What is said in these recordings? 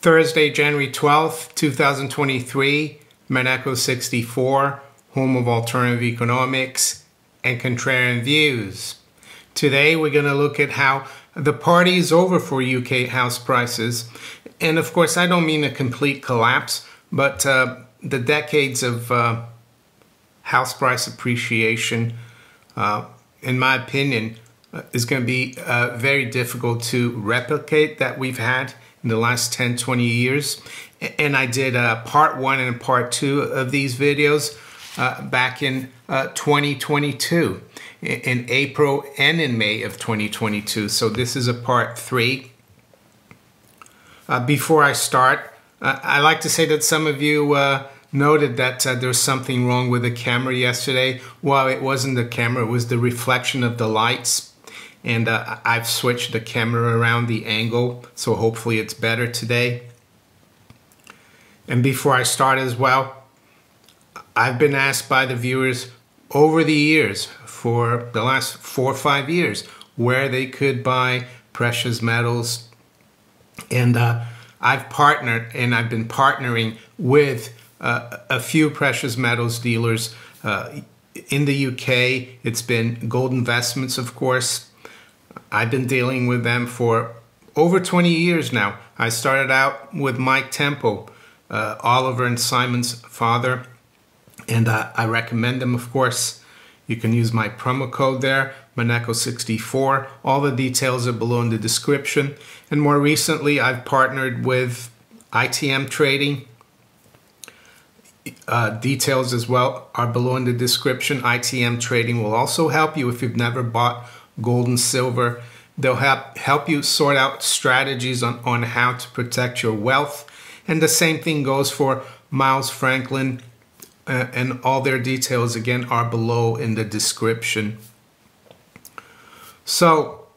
Thursday, January 12th, 2023, Monaco 64, home of alternative economics and contrarian views. Today we're going to look at how the party is over for UK house prices. And of course, I don't mean a complete collapse, but the decades of house price appreciation, in my opinion, is going to be very difficult to replicate that we've had in the last 10-20 years. And I did part 1 and part 2 of these videos back in 2022, in April and in May of 2022. So this is a part 3. Before I start, I like to say that some of you noted that there's something wrong with the camera yesterday. Well, it wasn't the camera, it was the reflection of the lights. And I've switched the camera around the angle, so hopefully it's better today. And before I start as well, I've been asked by the viewers over the years, for the last 4 or 5 years, where they could buy precious metals. And I've partnered, and I've been partnering with a few precious metals dealers. In the UK, it's been Gold Investments, of course. I've been dealing with them for over 20 years now. I started out with Mike Temple, Oliver and Simon's father, and I recommend them, of course. You can use my promo code there, Monaco64. All the details are below in the description. And more recently, I've partnered with ITM Trading. Details as well are below in the description. ITM Trading will also help you if you've never bought gold and silver. They'll help you sort out strategies on how to protect your wealth. And the same thing goes for Miles Franklin, and all their details again are below in the description. So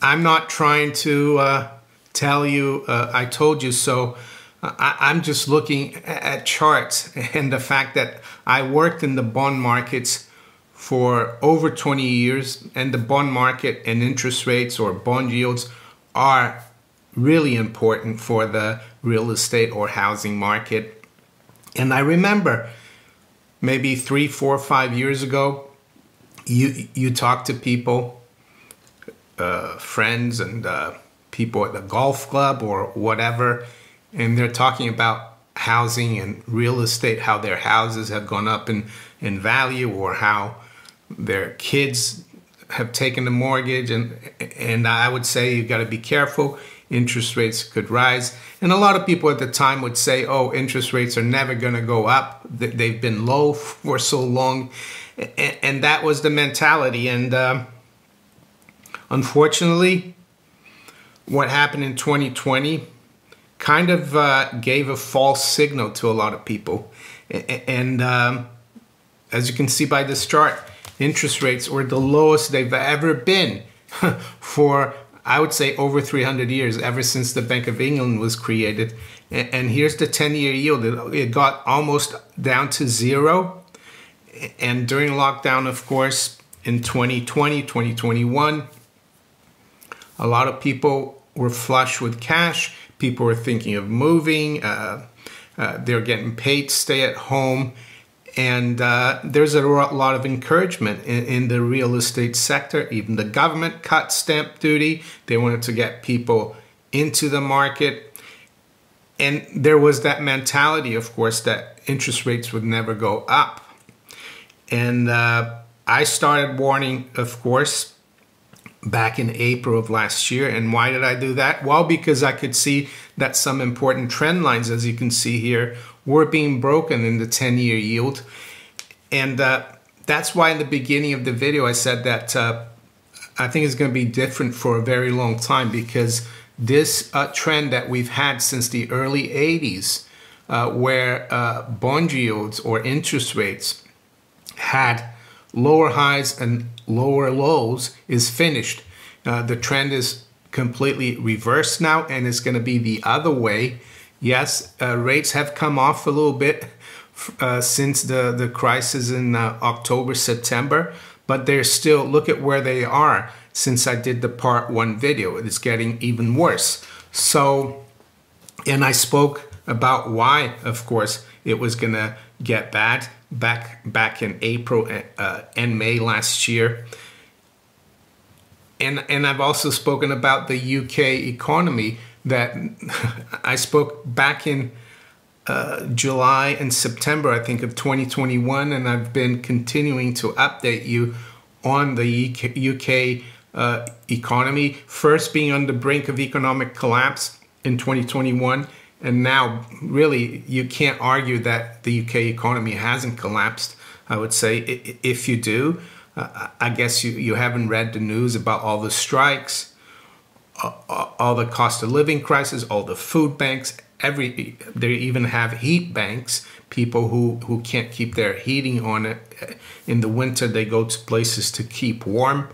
I'm not trying to tell you I told you so. I'm just looking at charts and the fact that I worked in the bond markets for over 20 years, and the bond market and interest rates or bond yields are really important for the real estate or housing market. And I remember maybe 3, 4, 5 years ago, you talk to people, friends and people at the golf club or whatever, and they're talking about housing and real estate, how their houses have gone up in value, or how their kids have taken a mortgage, and I would say you've got to be careful. Interest rates could rise, and a lot of people at the time would say, oh, interest rates are never going to go up, they've been low for so long, and that was the mentality. And unfortunately, what happened in 2020 kind of gave a false signal to a lot of people. And as you can see by this chart, interest rates were the lowest they've ever been for, I would say, over 300 years, ever since the Bank of England was created. And here's the 10-year yield. It got almost down to 0. And during lockdown, of course, in 2020, 2021, a lot of people were flush with cash. People were thinking of moving. They're getting paid to stay at home. And there's a lot of encouragement in the real estate sector. Even the government cut stamp duty. They wanted to get people into the market. And there was that mentality, of course, that interest rates would never go up. And I started warning, of course, back in April of last year. And why did I do that? Well, because I could see that some important trend lines, as you can see here, were being broken in the 10-year yield. And that's why in the beginning of the video I said that I think it's going to be different for a very long time, because this trend that we've had since the early 80s, where bond yields or interest rates had lower highs and lower lows, is finished. The trend is completely reversed now, and it's going to be the other way. Yes, rates have come off a little bit since the crisis in October, September, but they're still, look at where they are since I did the part 1 video. It's getting even worse. So And I spoke about why, of course, it was going to get bad back in April and May last year. And I've also spoken about the UK economy, that I spoke back in July and September, I think, of 2021, and I've been continuing to update you on the UK economy, first being on the brink of economic collapse in 2021, and now really you can't argue that the UK economy hasn't collapsed. I would say, if you do, I guess you haven't read the news about all the strikes, all the cost of living crisis, all the food banks. They even have heat banks. People who can't keep their heating on it in the winter, they go to places to keep warm.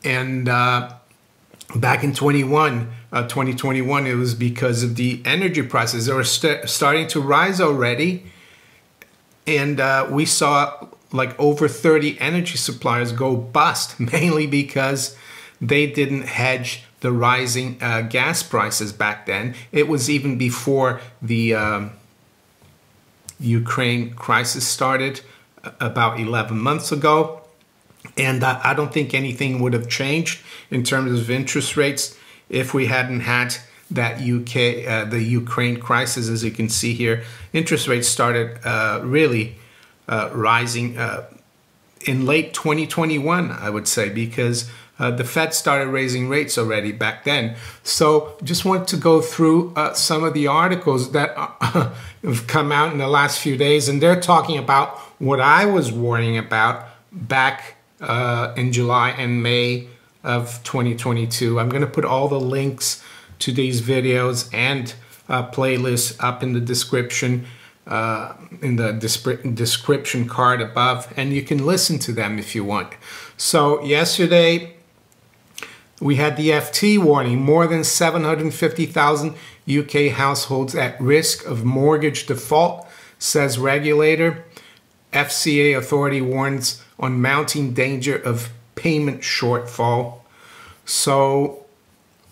And back in 2021, it was because of the energy prices. They were starting to rise already, and we saw like over 30 energy suppliers go bust, mainly because they didn't hedge the rising gas prices back then. It was even before the Ukraine crisis started about 11 months ago. And I don't think anything would have changed in terms of interest rates if we hadn't had that the Ukraine crisis. As you can see here, interest rates started really rising in late 2021, I would say, because the Fed started raising rates already back then. So just want to go through some of the articles that have come out in the last few days, and they're talking about what I was warning about back in July and May of 2022. I'm going to put all the links to these videos and playlists up in the description, in the description card above, and you can listen to them if you want. So yesterday we had the FT warning: more than 750,000 UK households at risk of mortgage default, says regulator. FCA authority warns on mounting danger of payment shortfall. So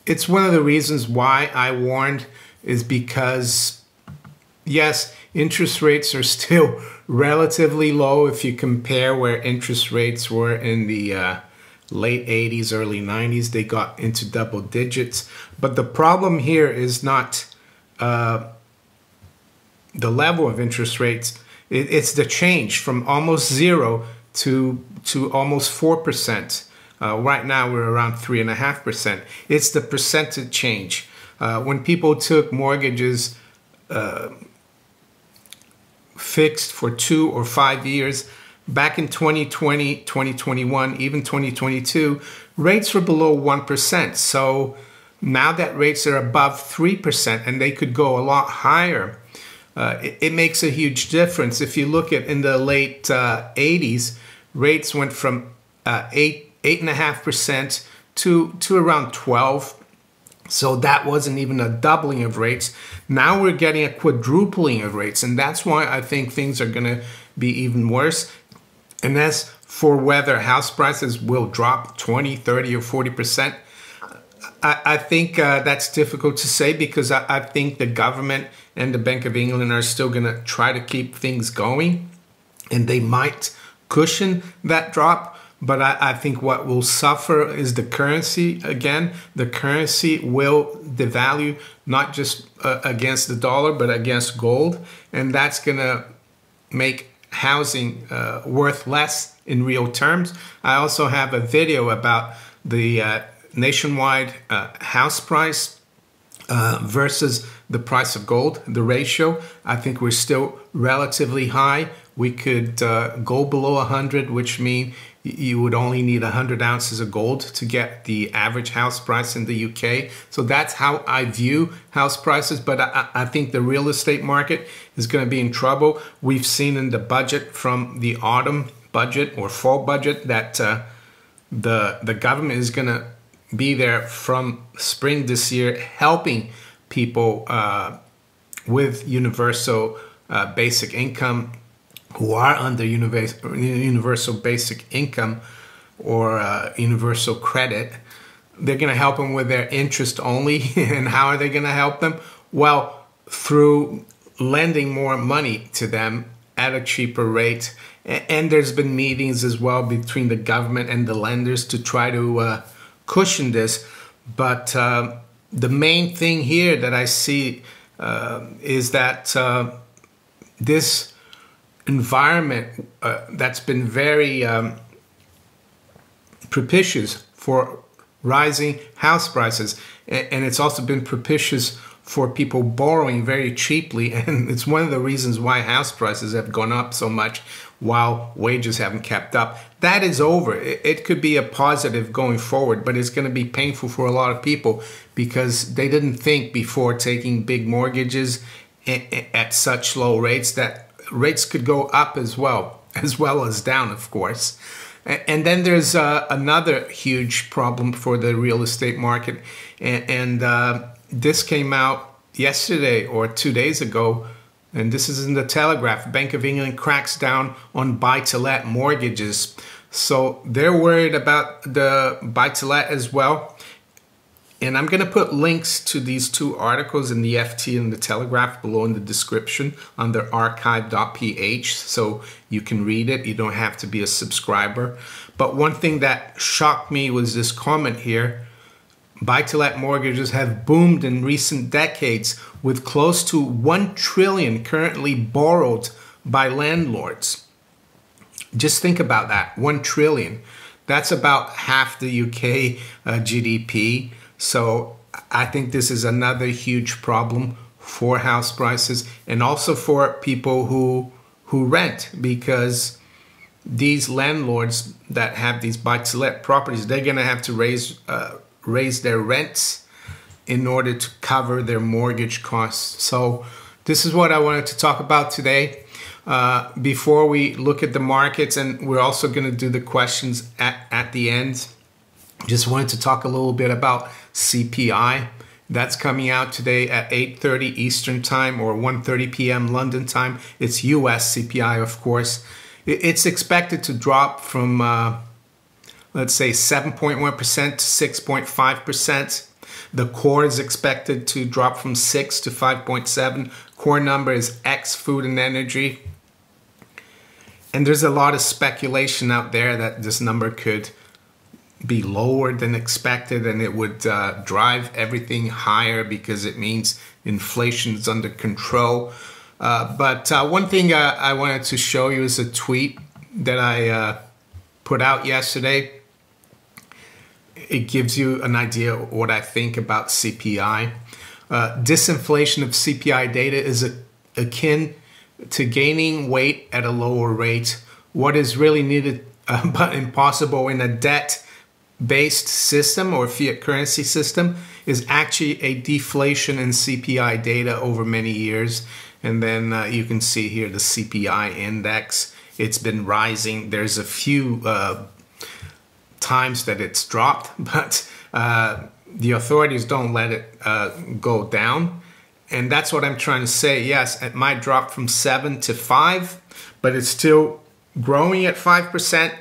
it's one of the reasons why I warned, is because yes, interest rates are still relatively low if you compare where interest rates were in the late 80s, early 90s. They got into double digits. But the problem here is not the level of interest rates. It's the change from almost zero to almost 4%. Right now we're around 3.5%. It's the percentage change. When people took mortgages fixed for 2 or 5 years, back in 2020, 2021, even 2022, rates were below 1%. So now that rates are above 3%, and they could go a lot higher, it makes a huge difference. If you look at in the late 80s, rates went from 8.5% to around 12%. So that wasn't even a doubling of rates. Now we're getting a quadrupling of rates, and that's why I think things are going to be even worse. And as for whether house prices will drop 20, 30, or 40%, I think that's difficult to say, because I think the government and the Bank of England are still going to try to keep things going, and they might cushion that drop. But I think what will suffer is the currency again. The currency will devalue, not just against the dollar, but against gold. And that's going to make housing worth less in real terms. I also have a video about the nationwide house price versus the price of gold, the ratio. I think we're still relatively high. We could go below 100, which means you would only need 100 ounces of gold to get the average house price in the UK. So that's how I view house prices. But I think the real estate market is going to be in trouble. We've seen in the budget from the autumn budget or fall budget that the government is going to be there from spring this year, helping people with universal basic income, who are under universal basic income or universal credit. They're going to help them with their interest only. And how are they going to help them? Well, through lending more money to them at a cheaper rate. And there's been meetings as well between the government and the lenders to try to cushion this. But the main thing here that I see is that this environment that's been very propitious for rising house prices, and it's also been propitious for people borrowing very cheaply, and it's one of the reasons why house prices have gone up so much while wages haven't kept up. That is over. It could be a positive going forward, but it's going to be painful for a lot of people because they didn't think before taking big mortgages at such low rates that rates could go up as well as down, of course. And then there's another huge problem for the real estate market, and this came out yesterday or 2 days ago, and this is in the Telegraph. Bank of England cracks down on buy-to-let mortgages. So they're worried about the buy-to-let as well. And I'm going to put links to these two articles in the FT and the Telegraph below in the description under archive.ph, so you can read it. You don't have to be a subscriber. But one thing that shocked me was this comment here. Buy-to-let mortgages have boomed in recent decades, with close to 1 trillion currently borrowed by landlords. Just think about that, 1 trillion. That's about half the UK GDP. So I think this is another huge problem for house prices and also for people who rent, because these landlords that have these buy-to-let properties, they're going to have to raise their rents in order to cover their mortgage costs. So this is what I wanted to talk about today. Before we look at the markets, and we're also going to do the questions at the end, just wanted to talk a little bit about CPI. That's coming out today at 8:30 Eastern Time or 1:30 p.m. London time. It's US CPI, of course. It's expected to drop from let's say 7.1% to 6.5%. The core is expected to drop from 6 to 5.7. Core number is X food and energy. And there's a lot of speculation out there that this number could be lower than expected, and it would drive everything higher because it means inflation is under control. But one thing I wanted to show you is a tweet that I put out yesterday. It gives you an idea of what I think about CPI. Disinflation of CPI data is akin to gaining weight at a lower rate. What is really needed but impossible in a debt-based system or fiat currency system is actually a deflation in CPI data over many years. And then you can see here the CPI index. It's been rising. There's a few times that it's dropped, but the authorities don't let it go down. And that's what I'm trying to say. Yes, it might drop from 7 to 5, but it's still growing at 5%,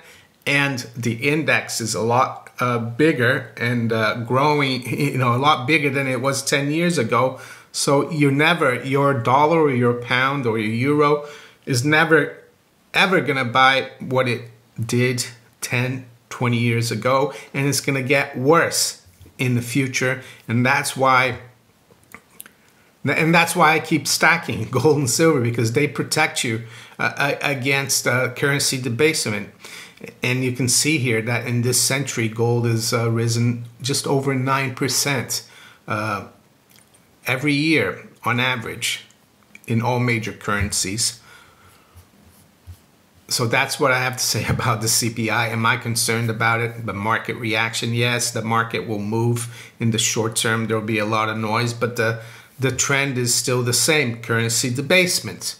and the index is a lot bigger and growing, a lot bigger than it was 10 years ago. So your dollar or your pound or your euro is never ever gonna buy what it did 10, 20 years ago, and it's gonna get worse in the future. And that's why I keep stacking gold and silver, because they protect you against currency debasement. And you can see here that in this century, gold has risen just over 9% every year on average in all major currencies. So that's what I have to say about the CPI. Am I concerned about it? The market reaction? Yes, the market will move in the short term. There will be a lot of noise, but the trend is still the same, currency debasement.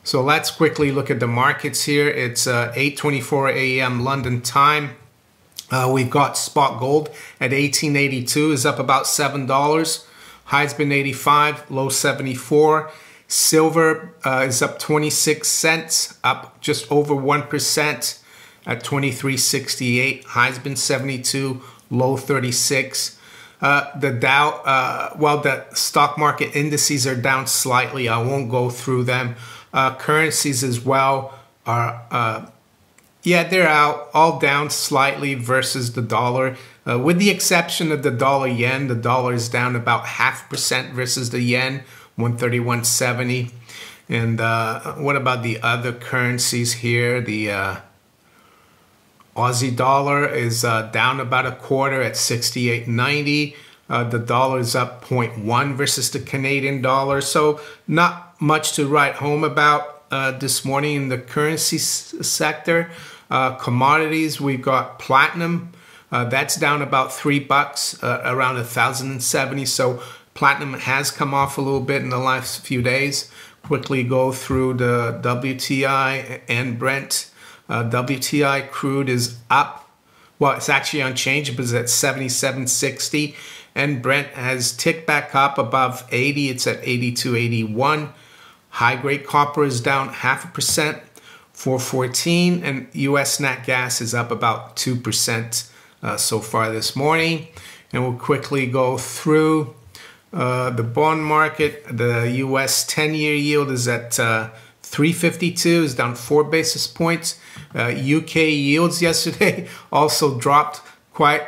So let's quickly look at the markets here. It's 8:24 a.m. London time. We've got spot gold at 1882, is up about $7. High's been 85, low 74. Silver is up 26 cents, up just over 1% at 23.68. High's been 72, low 36. The Dow, well, the stock market indices are down slightly. I won't go through them. Currencies as well are, yeah, they're all down slightly versus the dollar. With the exception of the dollar yen, the dollar is down about 0.5% versus the yen, 131.70. And what about the other currencies here? The Aussie dollar is down about 1/4 at 68.90. The dollar is up 0.1 versus the Canadian dollar. So not much to write home about this morning in the currency sector. Commodities, we've got platinum. That's down about $3, around 1,070. So platinum has come off a little bit in the last few days. Quickly go through the WTI and Brent. WTI crude is up. Well, it's actually unchanged, but it's at 77.60. And Brent has ticked back up above 80. It's at 82.81. High-grade copper is down 0.5%, 414. And US nat gas is up about 2% so far this morning. And we'll quickly go through the bond market. The US 10-year yield is at 352, is down 4 basis points. UK yields yesterday also dropped quite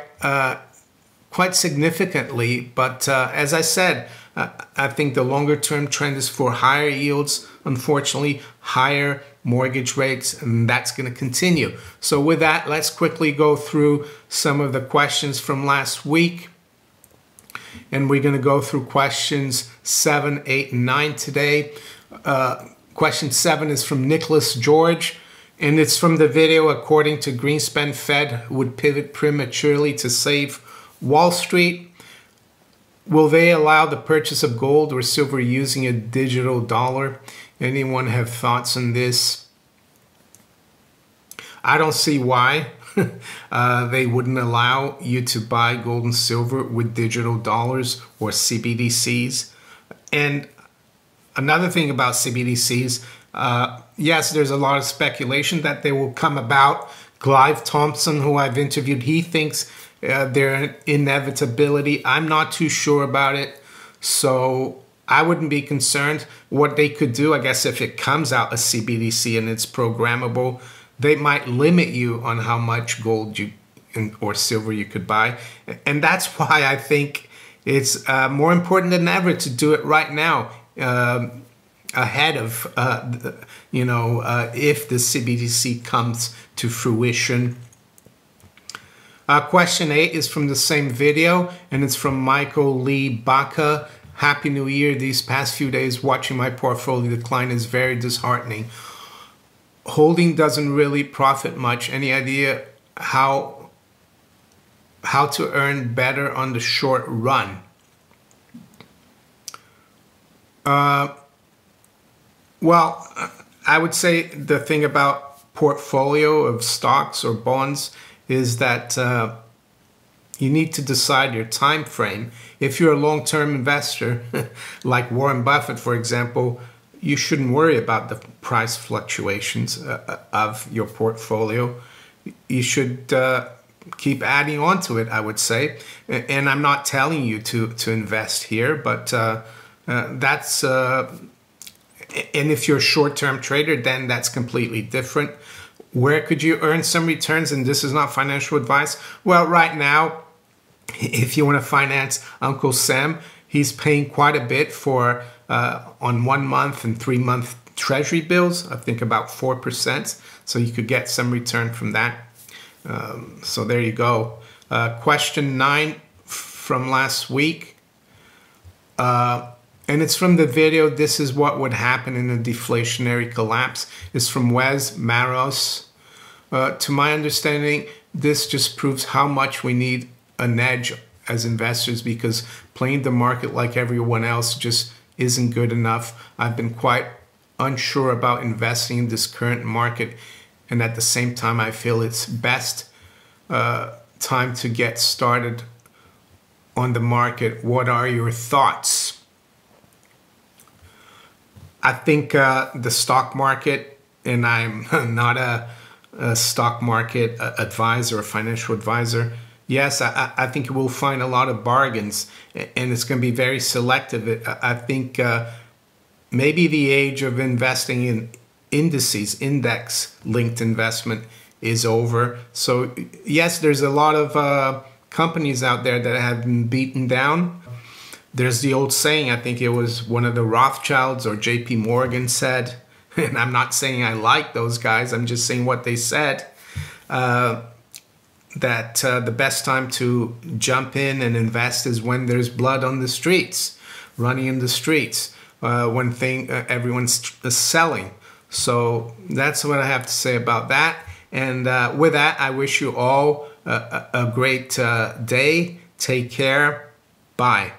significantly. But as I said, I think the longer-term trend is for higher yields, unfortunately, higher mortgage rates, and that's going to continue. So with that, let's quickly go through some of the questions from last week. And we're going to go through questions 7, 8, and 9 today. Question 7 is from Nicholas George, and it's from the video, according to Greenspan, Fed would pivot prematurely to save Wall Street. Will they allow the purchase of gold or silver using a digital dollar? Anyone have thoughts on this? I don't see why they wouldn't allow you to buy gold and silver with digital dollars or CBDCs. And another thing about CBDCs, yes, there's a lot of speculation that they will come about. Clive Thompson, who I've interviewed, he thinks they're an inevitability. I'm not too sure about it, so I wouldn't be concerned. What they could do, I guess, if it comes out a CBDC and it's programmable, they might limit you on how much gold or silver you could buy. And that's why I think it's more important than ever to do it right now, ahead of, if the CBDC comes to fruition. Question 8 is from the same video, and it's from Michael Lee Baca. Happy New Year. These past few days, watching my portfolio decline is very disheartening. Holding doesn't really profit much. Any idea how to earn better on the short run? Well, I would say the thing about portfolio of stocks or bonds is that you need to decide your time frame. If you're a long-term investor, like Warren Buffett, for example, you shouldn't worry about the price fluctuations of your portfolio. You should keep adding on to it, I would say. And I'm not telling you to invest here, but that's... and if you're a short-term trader, then that's completely different. Where could you earn some returns? And this is not financial advice. Well, right now, if you want to finance Uncle Sam, he's paying quite a bit for on 1 month and 3 month treasury bills, I think about 4%. So you could get some return from that. So there you go. Question 9 from last week. And it's from the video, This is What Would Happen in a Deflationary Collapse. It's from Wes Maros. To my understanding, this just proves how much we need an edge as investors, because playing the market like everyone else just isn't good enough. I've been quite unsure about investing in this current market, and at the same time, I feel it's best time to get started on the market. What are your thoughts? I think the stock market, and I'm not a stock market advisor or financial advisor, Yes, I think you will find a lot of bargains, and it's going to be very selective. I think maybe the age of investing in indices, index-linked investment is over. So yes, there's a lot of companies out there that have been beaten down. There's the old saying, I think it was one of the Rothschilds or JP Morgan said, and I'm not saying I like those guys, I'm just saying what they said, that the best time to jump in and invest is when there's blood on the streets, running in the streets, when everyone's selling. So that's what I have to say about that. And with that, I wish you all a great day. Take care. Bye.